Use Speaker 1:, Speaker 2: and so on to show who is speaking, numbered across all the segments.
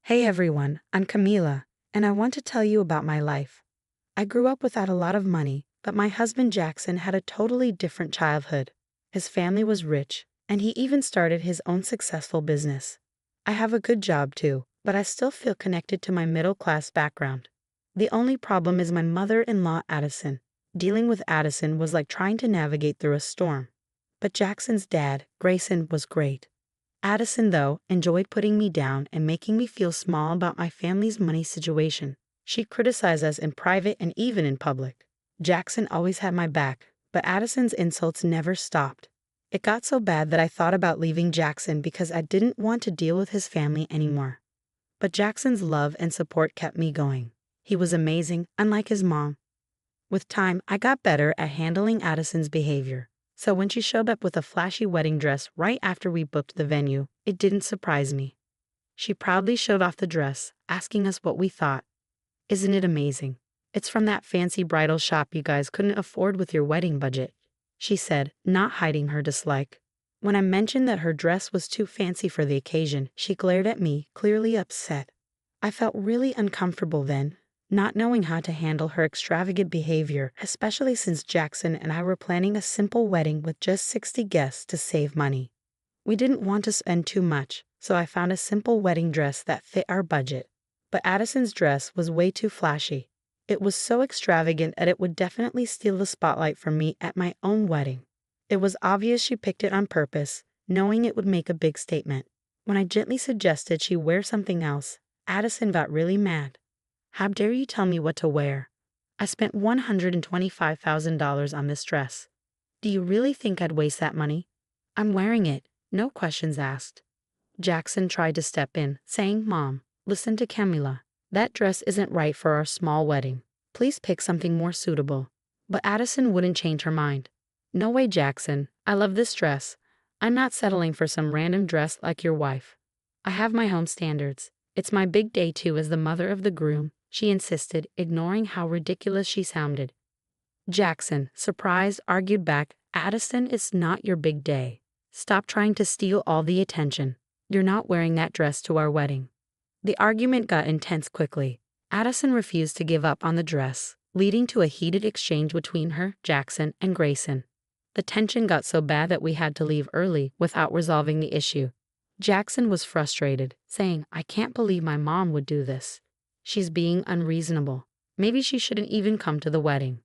Speaker 1: Hey everyone, I'm Camila, and I want to tell you about my life. I grew up without a lot of money, but my husband Jackson had a totally different childhood. His family was rich, and he even started his own successful business. I have a good job too, but I still feel connected to my middle-class background. The only problem is my mother-in-law Addison. Dealing with Addison was like trying to navigate through a storm. But Jackson's dad, Grayson, was great. Addison, though, enjoyed putting me down and making me feel small about my family's money situation. She criticized us in private and even in public. Jackson always had my back, but Addison's insults never stopped. It got so bad that I thought about leaving Jackson because I didn't want to deal with his family anymore. But Jackson's love and support kept me going. He was amazing, unlike his mom. With time, I got better at handling Addison's behavior. So when she showed up with a flashy wedding dress right after we booked the venue, it didn't surprise me. She proudly showed off the dress, asking us what we thought. "Isn't it amazing? It's from that fancy bridal shop you guys couldn't afford with your wedding budget," she said, not hiding her dislike. When I mentioned that her dress was too fancy for the occasion, she glared at me, clearly upset. I felt really uncomfortable then, not knowing how to handle her extravagant behavior, especially since Jackson and I were planning a simple wedding with just 60 guests to save money. We didn't want to spend too much, so I found a simple wedding dress that fit our budget. But Addison's dress was way too flashy. It was so extravagant that it would definitely steal the spotlight from me at my own wedding. It was obvious she picked it on purpose, knowing it would make a big statement. When I gently suggested she wear something else, Addison got really mad. "How dare you tell me what to wear? I spent $125,000 on this dress. Do you really think I'd waste that money? I'm wearing it, no questions asked." Jackson tried to step in, saying, "Mom, listen to Camila. That dress isn't right for our small wedding. Please pick something more suitable." But Addison wouldn't change her mind. "No way, Jackson. I love this dress. I'm not settling for some random dress like your wife. I have my own standards. It's my big day too as the mother of the groom," she insisted, ignoring how ridiculous she sounded. Jackson, surprised, argued back, "Addison, it's not your big day. Stop trying to steal all the attention. You're not wearing that dress to our wedding." The argument got intense quickly. Addison refused to give up on the dress, leading to a heated exchange between her, Jackson, and Grayson. The tension got so bad that we had to leave early without resolving the issue. Jackson was frustrated, saying, "I can't believe my mom would do this. She's being unreasonable. Maybe she shouldn't even come to the wedding."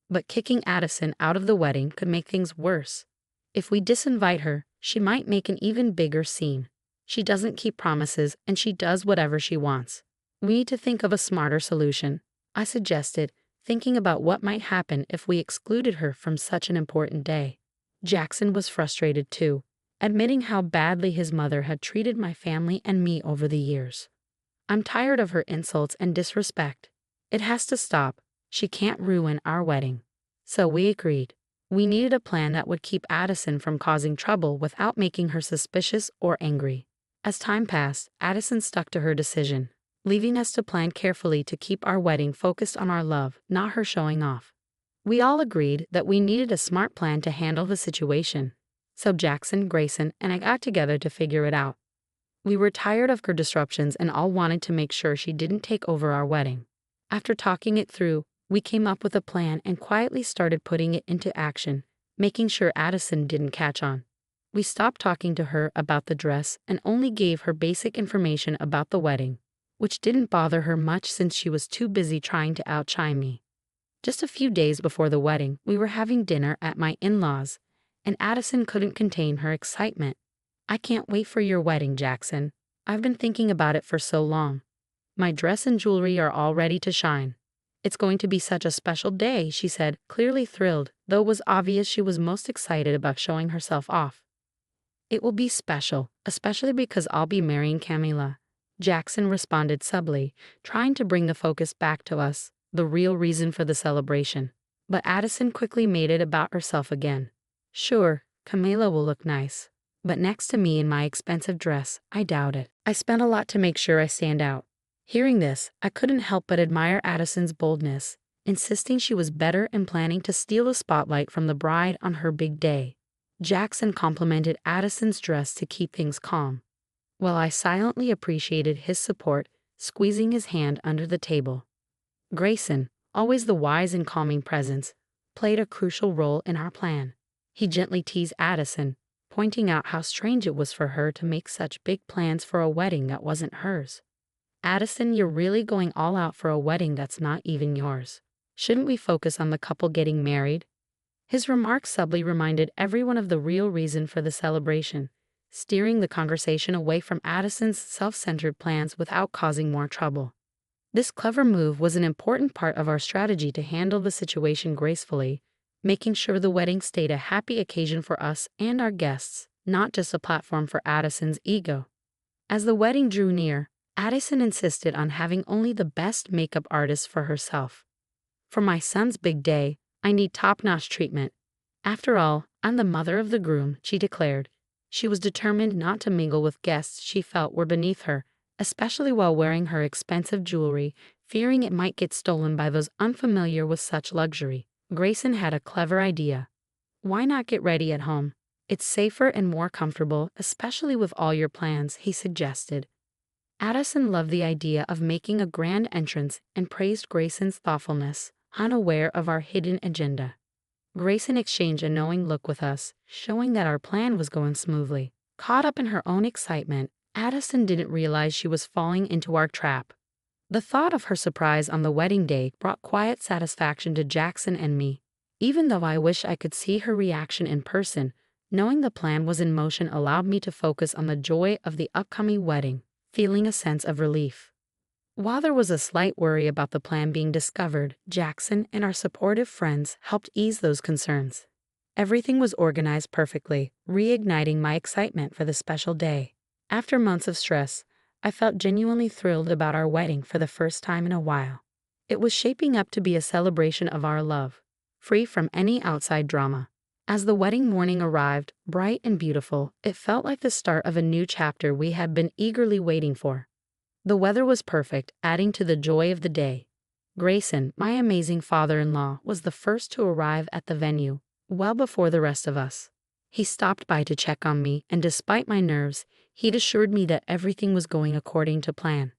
Speaker 1: But kicking Addison out of the wedding could make things worse. If we disinvite her, she might make an even bigger scene. She doesn't keep promises, and she does whatever she wants. We need to think of a smarter solution, I suggested, thinking about what might happen if we excluded her from such an important day. Jackson was frustrated too, admitting how badly his mother had treated my family and me over the years. "I'm tired of her insults and disrespect. It has to stop. She can't ruin our wedding." So we agreed. We needed a plan that would keep Addison from causing trouble without making her suspicious or angry. As time passed, Addison stuck to her decision, leaving us to plan carefully to keep our wedding focused on our love, not her showing off. We all agreed that we needed a smart plan to handle the situation. So Jackson, Grayson, and I got together to figure it out. We were tired of her disruptions and all wanted to make sure she didn't take over our wedding. After talking it through, we came up with a plan and quietly started putting it into action, making sure Addison didn't catch on. We stopped talking to her about the dress and only gave her basic information about the wedding, which didn't bother her much since she was too busy trying to outshine me. Just a few days before the wedding, we were having dinner at my in-laws, and Addison couldn't contain her excitement. "I can't wait for your wedding, Jackson. I've been thinking about it for so long. My dress and jewelry are all ready to shine. It's going to be such a special day," she said, clearly thrilled, though it was obvious she was most excited about showing herself off. "It will be special, especially because I'll be marrying Camila," Jackson responded subtly, trying to bring the focus back to us, the real reason for the celebration. But Addison quickly made it about herself again. "Sure, Camila will look nice. But next to me in my expensive dress, I doubt it. I spent a lot to make sure I stand out." Hearing this, I couldn't help but admire Addison's boldness, insisting she was better and planning to steal the spotlight from the bride on her big day. Jackson complimented Addison's dress to keep things calm. while I silently appreciated his support, squeezing his hand under the table. Grayson, always the wise and calming presence, played a crucial role in our plan. He gently teased Addison, pointing out how strange it was for her to make such big plans for a wedding that wasn't hers. "Addison, you're really going all out for a wedding that's not even yours. Shouldn't we focus on the couple getting married?" His remarks subtly reminded everyone of the real reason for the celebration, steering the conversation away from Addison's self-centered plans without causing more trouble. This clever move was an important part of our strategy to handle the situation gracefully, making sure the wedding stayed a happy occasion for us and our guests, not just a platform for Addison's ego. As the wedding drew near, Addison insisted on having only the best makeup artist for herself. "For my son's big day, I need top-notch treatment. After all, I'm the mother of the groom," she declared. She was determined not to mingle with guests she felt were beneath her, especially while wearing her expensive jewelry, fearing it might get stolen by those unfamiliar with such luxury. Grayson had a clever idea. "Why not get ready at home? It's safer and more comfortable, especially with all your plans," he suggested. Addison loved the idea of making a grand entrance and praised Grayson's thoughtfulness, unaware of our hidden agenda. Grayson exchanged a knowing look with us, showing that our plan was going smoothly. Caught up in her own excitement, Addison didn't realize she was falling into our trap. The thought of her surprise on the wedding day brought quiet satisfaction to Jackson and me. Even though I wish I could see her reaction in person, knowing the plan was in motion allowed me to focus on the joy of the upcoming wedding, feeling a sense of relief. While there was a slight worry about the plan being discovered, Jackson and our supportive friends helped ease those concerns. Everything was organized perfectly, reigniting my excitement for the special day. After months of stress, I felt genuinely thrilled about our wedding for the first time in a while. It was shaping up to be a celebration of our love, free from any outside drama. As the wedding morning arrived, bright and beautiful, it felt like the start of a new chapter we had been eagerly waiting for. The weather was perfect, adding to the joy of the day. Grayson, my amazing father-in-law, was the first to arrive at the venue, well before the rest of us. He stopped by to check on me, and despite my nerves, he'd assured me that everything was going according to plan.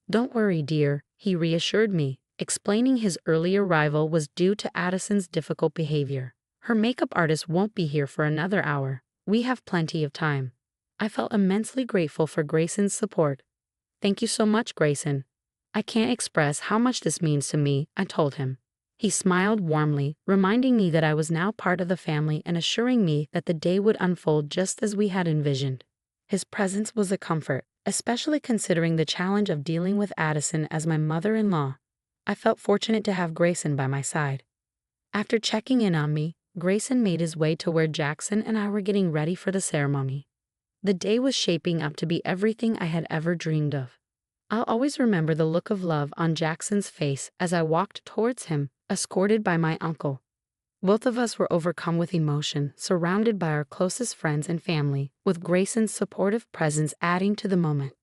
Speaker 1: "Don't worry, dear," he reassured me, explaining his early arrival was due to Addison's difficult behavior. "Her makeup artist won't be here for another hour. We have plenty of time." I felt immensely grateful for Grayson's support. "Thank you so much, Grayson. I can't express how much this means to me," I told him. He smiled warmly, reminding me that I was now part of the family and assuring me that the day would unfold just as we had envisioned. His presence was a comfort, especially considering the challenge of dealing with Addison as my mother-in-law. I felt fortunate to have Grayson by my side. After checking in on me, Grayson made his way to where Jackson and I were getting ready for the ceremony. The day was shaping up to be everything I had ever dreamed of. I'll always remember the look of love on Jackson's face as I walked towards him, escorted by my uncle. Both of us were overcome with emotion, surrounded by our closest friends and family, with Grayson's supportive presence adding to the moment.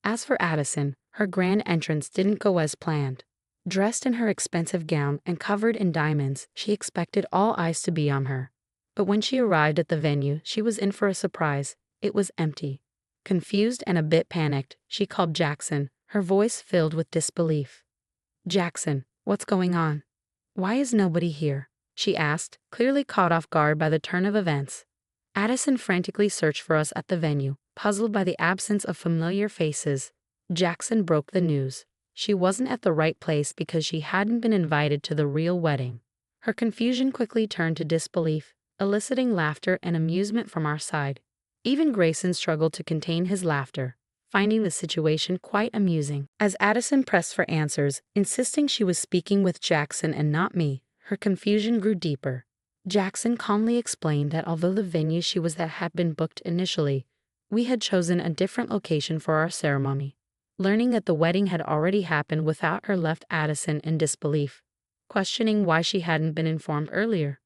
Speaker 1: As for Addison, her grand entrance didn't go as planned. Dressed in her expensive gown and covered in diamonds, she expected all eyes to be on her. But when she arrived at the venue, she was in for a surprise. It was empty. Confused and a bit panicked, she called Jackson, her voice filled with disbelief. "Jackson, what's going on? Why is nobody here?" she asked, clearly caught off guard by the turn of events. Addison frantically searched for us at the venue, puzzled by the absence of familiar faces. Jackson broke the news. She wasn't at the right place because she hadn't been invited to the real wedding. Her confusion quickly turned to disbelief, eliciting laughter and amusement from our side. Even Grayson struggled to contain his laughter, finding the situation quite amusing. As Addison pressed for answers, insisting she was speaking with Jackson and not me, her confusion grew deeper. Jackson calmly explained that although the venue she was at had been booked initially, we had chosen a different location for our ceremony. Learning that the wedding had already happened without her left Addison in disbelief, questioning why she hadn't been informed earlier.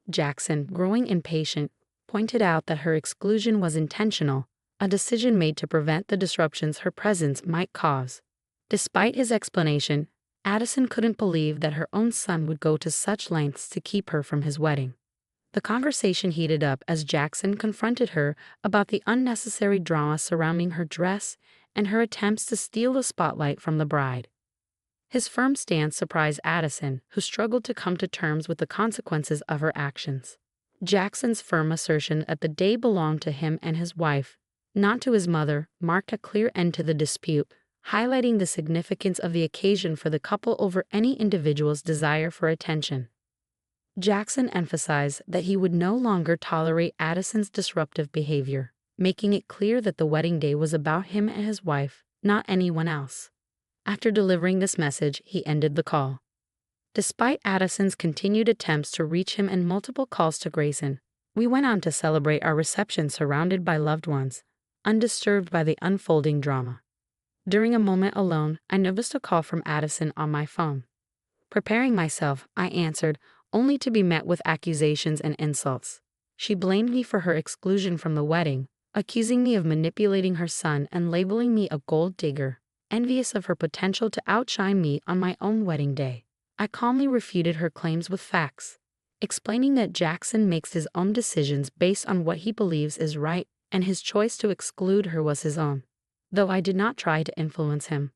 Speaker 1: Jackson, growing impatient, pointed out that her exclusion was intentional, a decision made to prevent the disruptions her presence might cause. Despite his explanation, Addison couldn't believe that her own son would go to such lengths to keep her from his wedding. The conversation heated up as Jackson confronted her about the unnecessary drama surrounding her dress and her attempts to steal the spotlight from the bride. His firm stance surprised Addison, who struggled to come to terms with the consequences of her actions. Jackson's firm assertion that the day belonged to him and his wife, not to his mother, marked a clear end to the dispute, highlighting the significance of the occasion for the couple over any individual's desire for attention. Jackson emphasized that he would no longer tolerate Addison's disruptive behavior, making it clear that the wedding day was about him and his wife, not anyone else. After delivering this message, he ended the call. Despite Addison's continued attempts to reach him and multiple calls to Grayson, we went on to celebrate our reception surrounded by loved ones, undisturbed by the unfolding drama. During a moment alone, I noticed a call from Addison on my phone. Preparing myself, I answered, only to be met with accusations and insults. She blamed me for her exclusion from the wedding, accusing me of manipulating her son and labeling me a gold digger, envious of her potential to outshine me on my own wedding day. I calmly refuted her claims with facts, explaining that Jackson makes his own decisions based on what he believes is right, and his choice to exclude her was his own, though I did not try to influence him.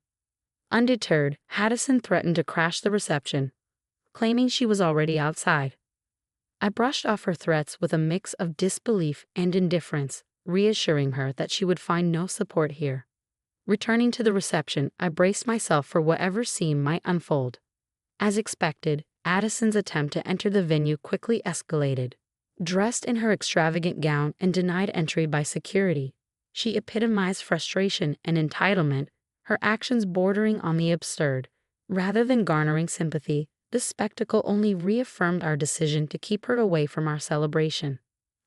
Speaker 1: Undeterred, Addison threatened to crash the reception, claiming she was already outside. I brushed off her threats with a mix of disbelief and indifference, reassuring her that she would find no support here. Returning to the reception, I braced myself for whatever scene might unfold. As expected, Addison's attempt to enter the venue quickly escalated. Dressed in her extravagant gown and denied entry by security, she epitomized frustration and entitlement, her actions bordering on the absurd. Rather than garnering sympathy, this spectacle only reaffirmed our decision to keep her away from our celebration.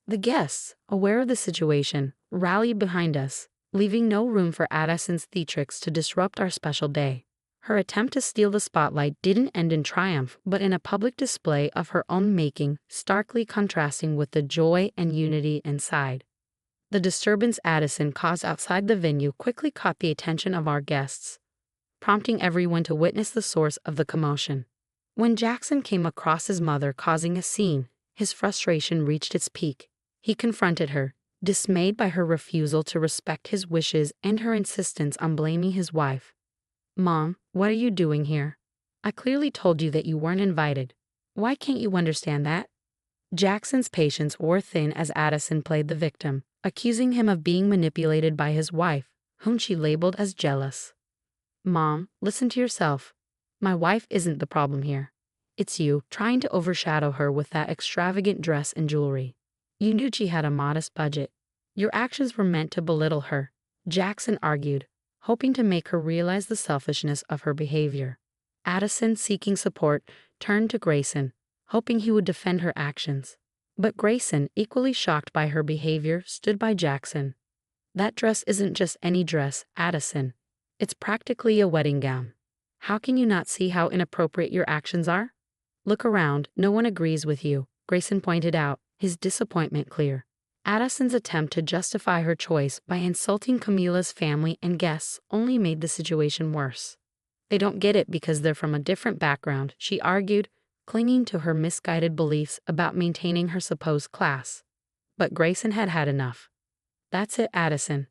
Speaker 1: The guests, aware of the situation, rallied behind us, leaving no room for Addison's theatrics to disrupt our special day. Her attempt to steal the spotlight didn't end in triumph, but in a public display of her own making, starkly contrasting with the joy and unity inside. The disturbance Addison caused outside the venue quickly caught the attention of our guests, prompting everyone to witness the source of the commotion. When Jackson came across his mother causing a scene, his frustration reached its peak. He confronted her, dismayed by her refusal to respect his wishes and her insistence on blaming his wife. "Mom, what are you doing here? I clearly told you that you weren't invited. Why can't you understand that?" Jackson's patience wore thin as Addison played the victim, accusing him of being manipulated by his wife, whom she labeled as jealous. "Mom, listen to yourself. My wife isn't the problem here. It's you, trying to overshadow her with that extravagant dress and jewelry. You knew she had a modest budget. Your actions were meant to belittle her," Jackson argued, hoping to make her realize the selfishness of her behavior. Addison, seeking support, turned to Grayson, hoping he would defend her actions. But Grayson, equally shocked by her behavior, stood by Jackson. "That dress isn't just any dress, Addison. It's practically a wedding gown. How can you not see how inappropriate your actions are? Look around, no one agrees with you," Grayson pointed out, his disappointment clear. Addison's attempt to justify her choice by insulting Camila's family and guests only made the situation worse. "They don't get it because they're from a different background," she argued, clinging to her misguided beliefs about maintaining her supposed class. But Grayson had had enough. "That's it, Addison.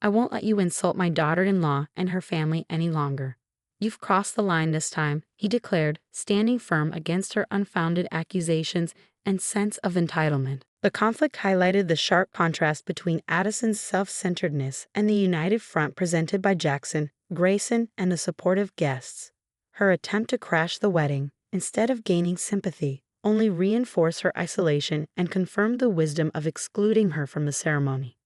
Speaker 1: I won't let you insult my daughter-in-law and her family any longer. You've crossed the line this time," he declared, standing firm against her unfounded accusations and sense of entitlement. The conflict highlighted the sharp contrast between Addison's self-centeredness and the united front presented by Jackson, Grayson, and the supportive guests. Her attempt to crash the wedding, instead of gaining sympathy, only reinforced her isolation and confirmed the wisdom of excluding her from the ceremony.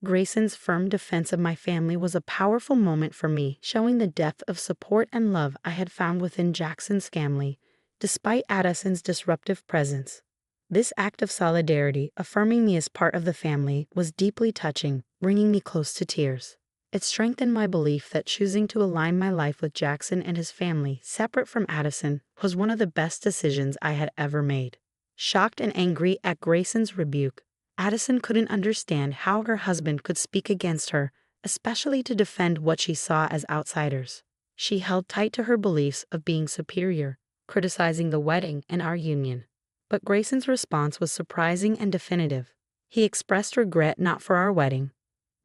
Speaker 1: Grayson's firm defense of my family was a powerful moment for me, showing the depth of support and love I had found within Jackson's family, despite Addison's disruptive presence. This act of solidarity, affirming me as part of the family, was deeply touching, bringing me close to tears. It strengthened my belief that choosing to align my life with Jackson and his family, separate from Addison, was one of the best decisions I had ever made. Shocked and angry at Grayson's rebuke, Addison couldn't understand how her husband could speak against her, especially to defend what she saw as outsiders. She held tight to her beliefs of being superior, criticizing the wedding and our union. But Grayson's response was surprising and definitive. He expressed regret not for our wedding,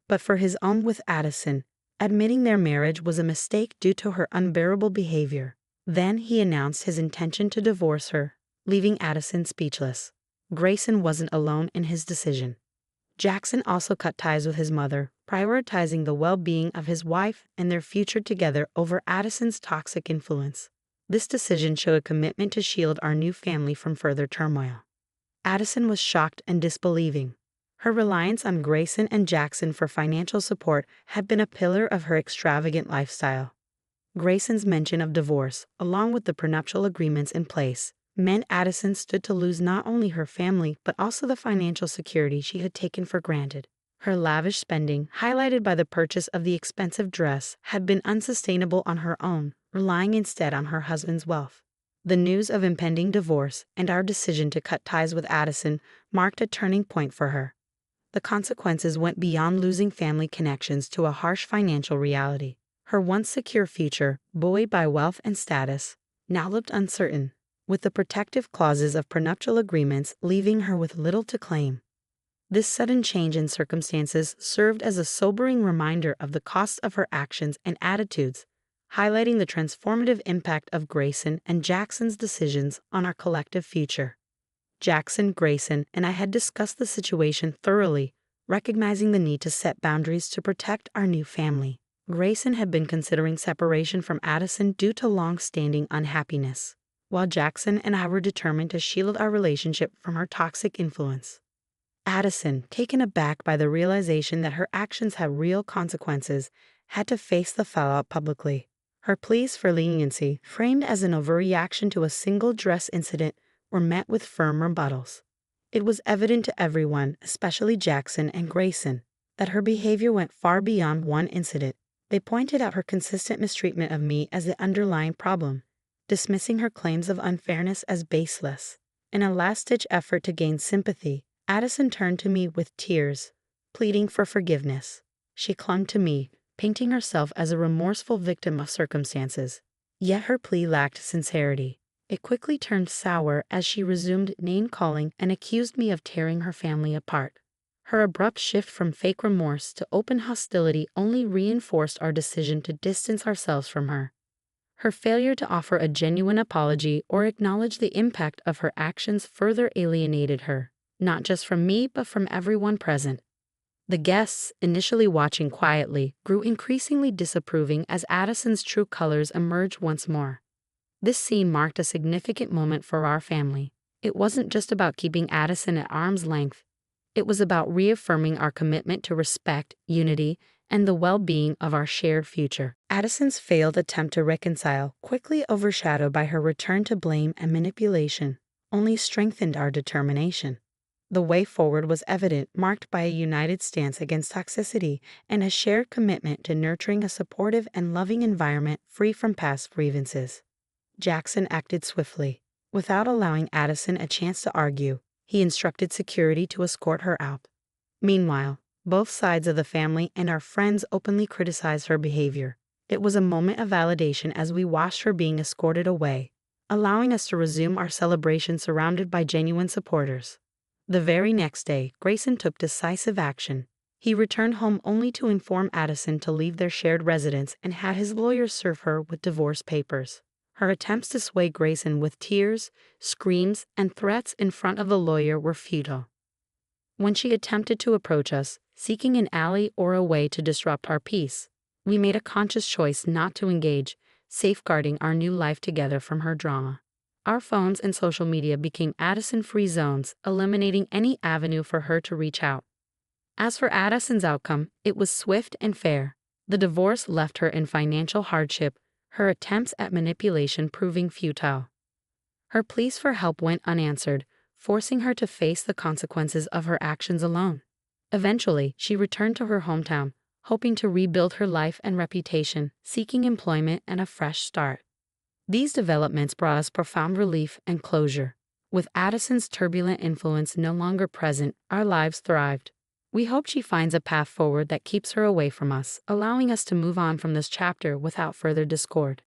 Speaker 1: but for his own with Addison, admitting their marriage was a mistake due to her unbearable behavior. Then he announced his intention to divorce her, leaving Addison speechless. Grayson wasn't alone in his decision. Jackson also cut ties with his mother, prioritizing the well-being of his wife and their future together over Addison's toxic influence. This decision showed a commitment to shield our new family from further turmoil. Addison was shocked and disbelieving. Her reliance on Grayson and Jackson for financial support had been a pillar of her extravagant lifestyle. Grayson's mention of divorce, along with the prenuptial agreements in place, meant Addison stood to lose not only her family but also the financial security she had taken for granted. Her lavish spending, highlighted by the purchase of the expensive dress, had been unsustainable on her own, relying instead on her husband's wealth. The news of impending divorce and our decision to cut ties with Addison marked a turning point for her. The consequences went beyond losing family connections to a harsh financial reality. Her once secure future, buoyed by wealth and status, now looked uncertain, with the protective clauses of prenuptial agreements leaving her with little to claim. This sudden change in circumstances served as a sobering reminder of the cost of her actions and attitudes, highlighting the transformative impact of Grayson and Jackson's decisions on our collective future. Jackson, Grayson, and I had discussed the situation thoroughly, recognizing the need to set boundaries to protect our new family. Grayson had been considering separation from Addison due to long-standing unhappiness, while Jackson and I were determined to shield our relationship from her toxic influence. Addison, taken aback by the realization that her actions had real consequences, had to face the fallout publicly. Her pleas for leniency, framed as an overreaction to a single dress incident, were met with firm rebuttals. It was evident to everyone, especially Jackson and Grayson, that her behavior went far beyond one incident. They pointed out her consistent mistreatment of me as the underlying problem, dismissing her claims of unfairness as baseless. In a last-ditch effort to gain sympathy, Addison turned to me with tears, pleading for forgiveness. She clung to me, painting herself as a remorseful victim of circumstances. Yet her plea lacked sincerity. It quickly turned sour as she resumed name-calling and accused me of tearing her family apart. Her abrupt shift from fake remorse to open hostility only reinforced our decision to distance ourselves from her. Her failure to offer a genuine apology or acknowledge the impact of her actions further alienated her, not just from me but from everyone present. The guests, initially watching quietly, grew increasingly disapproving as Addison's true colors emerged once more. This scene marked a significant moment for our family. It wasn't just about keeping Addison at arm's length. It was about reaffirming our commitment to respect, unity, and the well-being of our shared future. Addison's failed attempt to reconcile, quickly overshadowed by her return to blame and manipulation, only strengthened our determination. The way forward was evident, marked by a united stance against toxicity and a shared commitment to nurturing a supportive and loving environment free from past grievances. Jackson acted swiftly. Without allowing Addison a chance to argue, he instructed security to escort her out. Meanwhile, both sides of the family and our friends openly criticized her behavior. It was a moment of validation as we watched her being escorted away, allowing us to resume our celebration surrounded by genuine supporters. The very next day, Grayson took decisive action. He returned home only to inform Addison to leave their shared residence and had his lawyers serve her with divorce papers. Her attempts to sway Grayson with tears, screams, and threats in front of the lawyer were futile. When she attempted to approach us, seeking an ally or a way to disrupt our peace, we made a conscious choice not to engage, safeguarding our new life together from her drama. Our phones and social media became Addison-free zones, eliminating any avenue for her to reach out. As for Addison's outcome, it was swift and fair. The divorce left her in financial hardship, her attempts at manipulation proving futile. Her pleas for help went unanswered, forcing her to face the consequences of her actions alone. Eventually, she returned to her hometown, hoping to rebuild her life and reputation, seeking employment and a fresh start. These developments brought us profound relief and closure. With Addison's turbulent influence no longer present, our lives thrived. We hope she finds a path forward that keeps her away from us, allowing us to move on from this chapter without further discord.